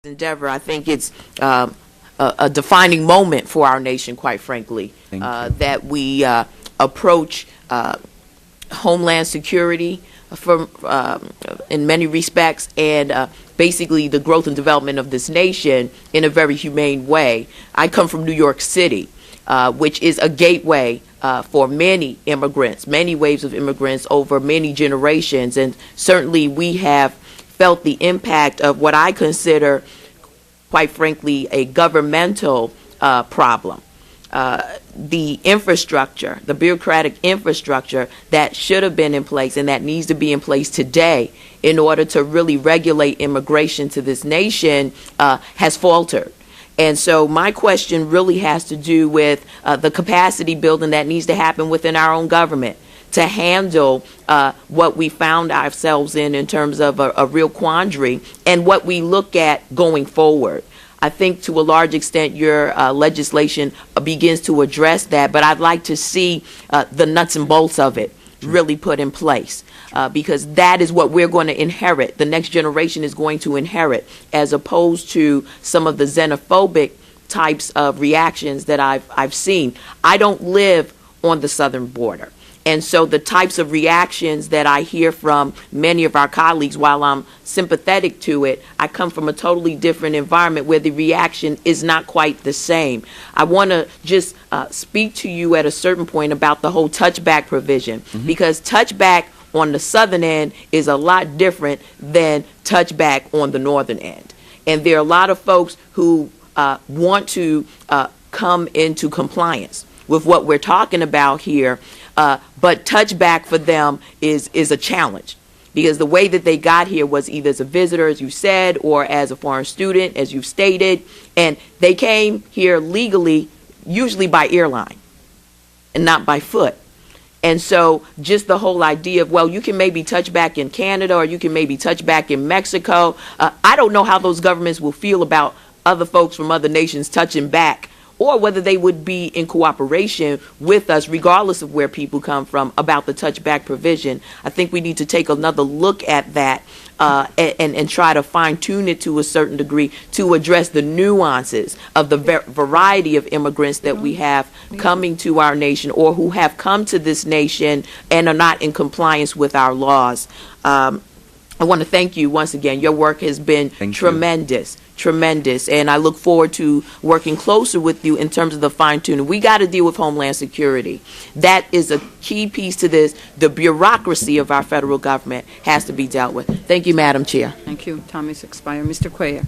endeavor. I think it's a defining moment for our nation, quite frankly, that we approach homeland security from, in many respects, and basically the growth and development of this nation in a very humane way. I come from New York City, which is a gateway for many immigrants, many waves of immigrants over many generations, and certainly we have felt the impact of what I consider, quite frankly, a governmental problem. The infrastructure, the bureaucratic infrastructure that should have been in place and that needs to be in place today in order to really regulate immigration to this nation has faltered. And so my question really has to do with the capacity building that needs to happen within our own government to handle what we found ourselves in terms of a real quandary and what we look at going forward. I think to a large extent your legislation begins to address that, but I'd like to see the nuts and bolts of it really put in place because that is what we're going to inherit. The next generation is going to inherit, as opposed to some of the xenophobic types of reactions that I've seen. I don't live on the southern border. And so the types of reactions that I hear from many of our colleagues, while I'm sympathetic to it, I come from a totally different environment where the reaction is not quite the same. I want to just speak to you at a certain point about the whole touchback provision, because touchback on the southern end is a lot different than touchback on the northern end. And there are a lot of folks who want to come into compliance with what we're talking about here, but touchback for them is a challenge, because the way that they got here was either as a visitor, as you said, or as a foreign student, as you've stated, and they came here legally, usually by airline and not by foot. And so just the whole idea of, well, you can maybe touch back in Canada or you can maybe touch back in Mexico. I don't know how those governments will feel about other folks from other nations touching back, or whether they would be in cooperation with us, regardless of where people come from, about the touchback provision. I think we need to take another look at that and try to fine-tune it to a certain degree to address the nuances of the variety of immigrants that we have coming to our nation, or who have come to this nation and are not in compliance with our laws. I want to thank you once again. Your work has been tremendous, and I look forward to working closer with you in terms of the fine-tuning. We got to deal with Homeland Security. That is a key piece to this. The bureaucracy of our federal government has to be dealt with. Thank you, Madam Chair. Thank you. Time has expired. Mr. Cuellar.